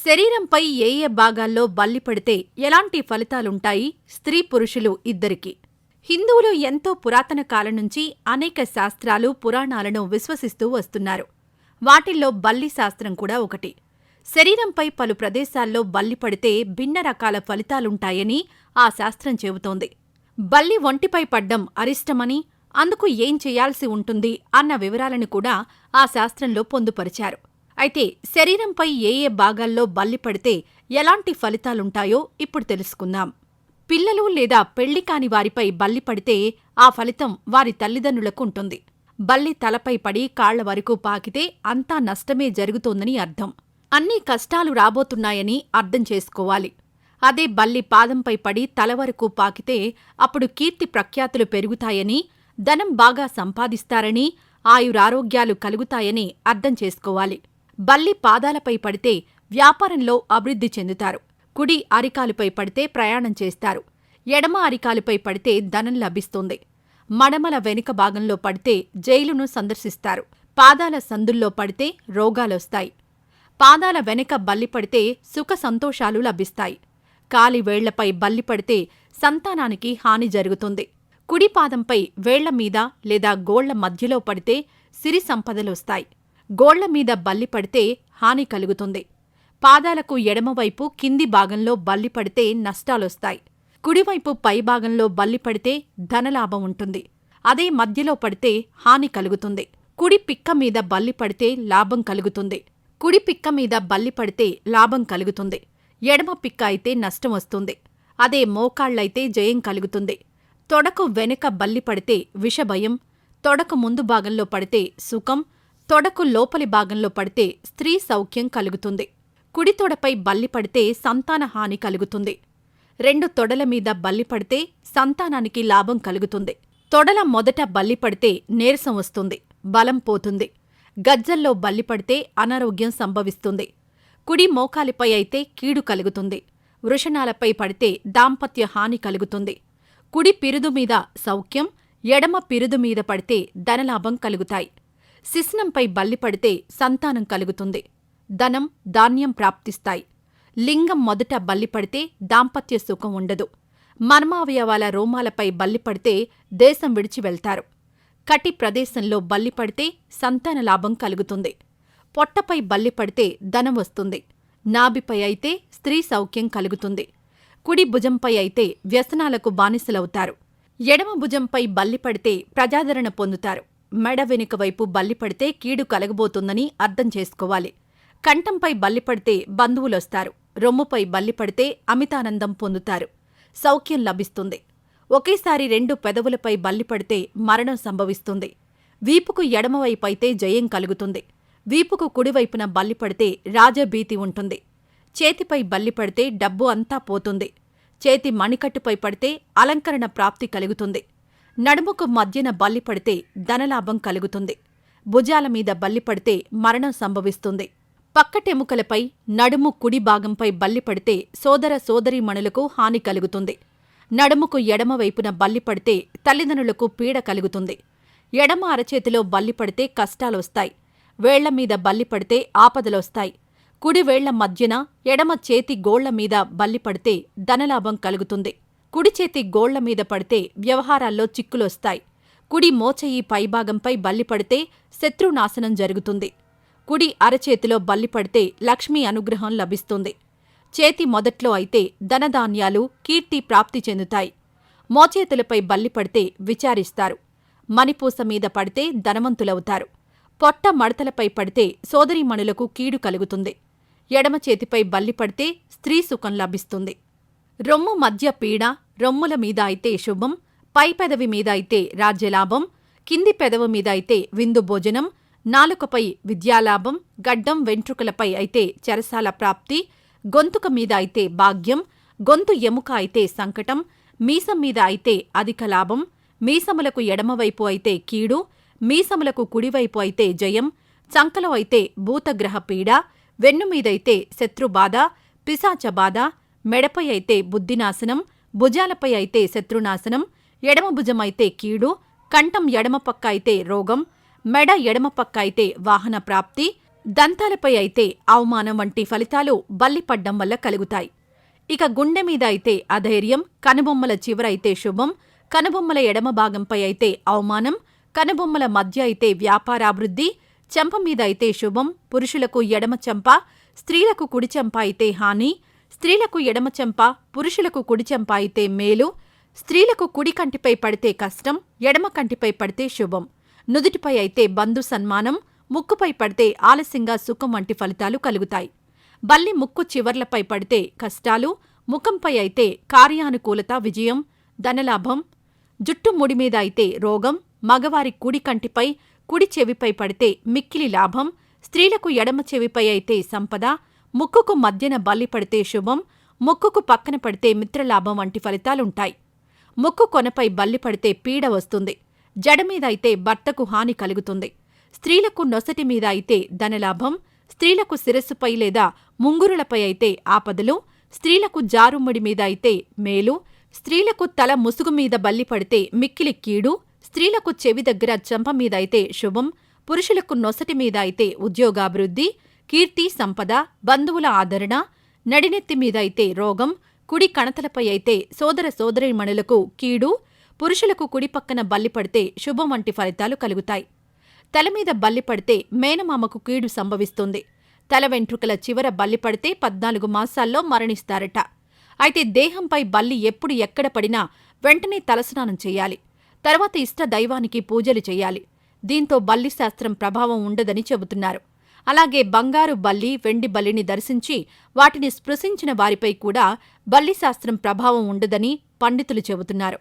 శరీరంపై ఏ ఏ భాగాల్లో బల్లి పడితే ఎలాంటి ఫలితాలుంటాయి స్త్రీ పురుషులు ఇద్దరికీ? హిందువులు ఎంతో పురాతన కాలం నుంచి అనేక శాస్త్రాలు, పురాణాలను విశ్వసిస్తూ వస్తున్నారు. వాటిల్లో బల్లి శాస్త్రం కూడా ఒకటి. శరీరంపై పలు ప్రదేశాల్లో బల్లి పడితే భిన్న రకాల ఫలితాలుంటాయని ఆ శాస్త్రం చెబుతోంది. బల్లి ఒంటిపై పడ్డం అరిష్టమని, అందుకు ఏం చేయాల్సి ఉంటుంది అన్న వివరాలను కూడా ఆ శాస్త్రంలో పొందుపరిచారు. అయితే శరీరంపై ఏ ఏ భాగాల్లో బల్లి పడితే ఎలాంటి ఫలితాలుంటాయో ఇప్పుడు తెలుసుకుందాం. పిల్లలు లేదా పెళ్లి కాని వారిపై బల్లి పడితే ఆ ఫలితం వారి తల్లిదండ్రులకు ఉంటుంది. బల్లి తలపై పడి కాళ్ల వరకు పాకితే అంతా నష్టమే జరుగుతోందని అర్థం. అన్నీ కష్టాలు రాబోతున్నాయని అర్థం చేసుకోవాలి. అదే బల్లి పాదంపై పడి తల వరకు పాకితే అప్పుడు కీర్తి ప్రఖ్యాతులు పెరుగుతాయని, ధనం బాగా సంపాదిస్తారని, ఆయురారోగ్యాలు కలుగుతాయని అర్థం చేసుకోవాలి. బల్లి పాదాలపై పడితే వ్యాపారంలో అభివృద్ధి చెందుతారు. కుడి అరికాలుపై పడితే ప్రయాణం చేస్తారు. ఎడమ అరికాలుపై పడితే ధనం లభిస్తుంది. మడమల వెనుక భాగంలో పడితే జైలును సందర్శిస్తారు. పాదాల సందుల్లో పడితే రోగాలొస్తాయి. పాదాల వెనక బల్లి పడితే సుఖ సంతోషాలు లభిస్తాయి. కాలి వేళ్లపై బల్లి పడితే సంతానానికి హాని జరుగుతుంది. కుడి పాదంపై వేళ్ల మీద లేదా గోళ్ల మధ్యలో పడితే సిరి సంపదలొస్తాయి. గోళ్ల మీద బల్లి పడితే హాని కలుగుతుంది. పాదాలకు ఎడమవైపు కింది భాగంలో బల్లి పడితే నష్టాలొస్తాయి. కుడివైపు పైభాగంలో బల్లి పడితే ధనలాభం ఉంటుంది. అదే మధ్యలో పడితే హాని కలుగుతుంది. కుడి పిక్క మీద బల్లి పడితే లాభం కలుగుతుంది. కుడి పిక్క మీద బల్లి పడితే లాభం కలుగుతుంది. ఎడమ పిక్క అయితే నష్టం వస్తుంది. అదే మోకాళ్లైతే జయం కలుగుతుంది. తొడకు వెనుక బల్లి పడితే విషభయం, తొడకు ముందు భాగంలో పడితే సుఖం, తొడకు లోపలి భాగంలో పడితే స్త్రీ సౌఖ్యం కలుగుతుంది. కుడి తొడపై బల్లి పడితే సంతాన హాని కలుగుతుంది. రెండు తొడల మీద బల్లి పడితే సంతానానికి లాభం కలుగుతుంది. తొడల మొదట బల్లి పడితే నీరసం వస్తుంది, బలం పోతుంది. గజ్జల్లో బల్లి పడితే అనారోగ్యం సంభవిస్తుంది. కుడి మోకాలిపై అయితే కీడు కలుగుతుంది. వృషణాలపై పడితే దాంపత్య హాని కలుగుతుంది. కుడి పిరుదు మీద సౌఖ్యం, ఎడమ పిరుదు మీద పడితే ధనలాభం కలుగుతాయి. శిశ్నంపై బల్లి పడితే సంతానం కలుగుతుంది. ధనం, ధాన్యం ప్రాప్తిస్తాయి. లింగం మొదట బల్లి పడితే దాంపత్య సుఖం ఉండదు. మర్మావయవాల రోమాలపై బల్లి పడితే దేశం విడిచి వెళ్తారు. కటి ప్రదేశంలో బల్లి పడితే సంతాన లాభం కలుగుతుంది. పొట్టపై బల్లి పడితే ధనం వస్తుంది. నాభిపై అయితే స్త్రీ సౌఖ్యం కలుగుతుంది. కుడి భుజంపై అయితే వ్యసనాలకు బానిసలవుతారు. ఎడమ భుజంపై బల్లి పడితే ప్రజాదరణ పొందుతారు. మెడ వెనుక వైపు బల్లి పడితే కీడు కలగబోతుందని అర్థం చేసుకోవాలి. కంఠంపై బల్లి పడితే బంధువులొస్తారు. రొమ్ముపై బల్లి పడితే అమితానందం పొందుతారు. సౌఖ్యం లభిస్తుంది. ఒకేసారి రెండు పెదవులపై బల్లి పడితే మరణం సంభవిస్తుంది. వీపుకు ఎడమవైపైతే జయం కలుగుతుంది. వీపుకు కుడివైపున బల్లి పడితే రాజభీతి ఉంటుంది. చేతిపై బల్లి పడితే డబ్బు అంతా పోతుంది. చేతి మణికట్టుపై పడితే అలంకరణ ప్రాప్తి కలుగుతుంది. నడుముకు మధ్యన బల్లి పడితే ధనలాభం కలుగుతుంది. భుజాల మీద బల్లి పడితే మరణం సంభవిస్తుంది. పక్కటెముకలపై, నడుము కుడి భాగంపై బల్లి పడితే సోదర సోదరీమణులకు హాని కలుగుతుంది. నడుముకు ఎడమవైపున బల్లి పడితే తల్లిదండ్రులకు పీడ కలుగుతుంది. ఎడమ అరచేతిలో బల్లి పడితే కష్టాలొస్తాయి. వేళ్ల మీద బల్లి పడితే ఆపదలొస్తాయి. కుడి వేళ్ల మధ్యన ఎడమ చేతి గోళ్ల మీద బల్లి పడితే ధనలాభం కలుగుతుంది. కుడి చేతి గోళ్ల మీద పడితే వ్యవహారాల్లో చిక్కులొస్తాయి. కుడి మోచేయి పైభాగంపై బల్లి పడితే శత్రునాశనం జరుగుతుంది. కుడి అరచేతిలో బల్లి పడితే లక్ష్మీ అనుగ్రహం లభిస్తుంది. చేతి మొదట్లో అయితే ధనధాన్యాలు, కీర్తి ప్రాప్తి చెందుతాయి. మోచేతులపై బల్లి పడితే విచారిస్తారు. మణిపూస మీద పడితే ధనవంతులవుతారు. పొట్ట మడతలపై పడితే సోదరీమణులకు కీడు కలుగుతుంది. ఎడమ చేతిపై బల్లి పడితే స్త్రీ సుఖం లభిస్తుంది. రొమ్ము మధ్య పీడ, రొమ్ముల మీద అయితే శుభం, పై పెదవి మీద అయితే రాజ్యలాభం, కింది పెదవి మీద అయితే విందు భోజనం, నాలుకపై విద్యాలాభం, గడ్డం వెంట్రుకలపై అయితే చెరసాల ప్రాప్తి, గొంతుక మీద అయితే భాగ్యం, గొంతు ఎముక అయితే సంకటం, మీసం మీద అయితే అధిక లాభం, మీసములకు ఎడమవైపు అయితే కీడు, మీసములకు కుడివైపు అయితే జయం, చంకలో అయితే భూతగ్రహ పీడ, వెన్నుమీదైతే శత్రుబాధ, పిశాచబాధ, మెడపై అయితే బుద్ధినాశనం, భుజాలపై అయితే శత్రునాశనం, ఎడమ భుజమైతే కీడు, కంఠం ఎడమ పక్క అయితే రోగం, మెడ ఎడమ పక్క అయితే వాహన ప్రాప్తి, దంతాలపై అయితే అవమానం వంటి ఫలితాలు బల్లిపడ్డం వల్ల కలుగుతాయి. ఇక గుండె మీద అయితే అధైర్యం, కనుబొమ్మల చివర అయితే శుభం, కనుబొమ్మల ఎడమ భాగంపై అయితే అవమానం, కనుబొమ్మల మధ్య అయితే వ్యాపారాభివృద్ధి, చెంప మీద అయితే శుభం, పురుషులకు ఎడమ చెంప, స్త్రీలకు కుడి చెంప అయితే హాని, స్త్రీలకు ఎడమ చెంప, పురుషులకు కుడి చెంప అయితే మేలు, స్త్రీలకు కుడి కంటిపై పడితే కష్టం, ఎడమ కంటిపై పడితే శుభం, నుదుటిపై అయితే బంధు సన్మానం, ముక్కుపై పడితే ఆలస్యంగా సుఖం వంటి ఫలితాలు కలుగుతాయి. బల్లి ముక్కు చివర్లపై పడితే కష్టాలు, ముఖంపై అయితే కార్యానుకూలత, విజయం, ధనలాభం, జుట్టు ముడి మీద అయితే రోగం, మగవారి కుడి కంటిపై, కుడి చెవిపై పడితే మిక్కిలి లాభం, స్త్రీలకు ఎడమ చెవిపై అయితే సంపద, ముక్కుకు మధ్యన బల్లి పడితే శుభం, ముక్కుకు పక్కన పడితే మిత్రలాభం వంటి ఫలితాలుంటాయి. ముక్కు కొనపై బల్లి పడితే పీడ వస్తుంది. జడ మీద అయితే భర్తకు హాని కలుగుతుంది. స్త్రీలకు నొసటి మీద అయితే ధనలాభం, స్త్రీలకు శిరస్సుపై లేదా ముంగురులపై అయితే ఆపదలు, స్త్రీలకు జారుముడి మీద అయితే మేలు, స్త్రీలకు తల ముసుగు మీద బల్లి పడితే మిక్కిలి కీడు, స్త్రీలకు చెవి దగ్గర చెంప మీద అయితే శుభం, పురుషులకు నొసటి మీద అయితే ఉద్యోగాభివృద్ధి, కీర్తి, సంపద, బంధువుల ఆదరణ, నడినెత్తి మీద అయితే రోగం, కుడి కణతలపై అయితే సోదర సోదరీమణులకు కీడు, పురుషులకు కుడి పక్కన బల్లి పడితే శుభం వంటి ఫలితాలు కలుగుతాయి. తలమీద బల్లి పడితే మేనమామకు కీడు సంభవిస్తుంది. తల వెంట్రుకల చివర బల్లి పడితే 14 మాసాల్లో మరణిస్తారట. అయితే దేహంపై బల్లి ఎప్పుడు ఎక్కడ పడినా వెంటనే తలస్నానం చెయ్యాలి. తర్వాత ఇష్ట దైవానికి పూజలు చెయ్యాలి. దీంతో బల్లి శాస్త్రం ప్రభావం ఉండదని చెబుతున్నారు. అలాగే బంగారు బల్లి, వెండి బల్లిని దర్శించి వాటిని స్పృశించిన వారిపై కూడా బల్లి శాస్త్రం ప్రభావం ఉండదని పండితులు చెబుతున్నారు.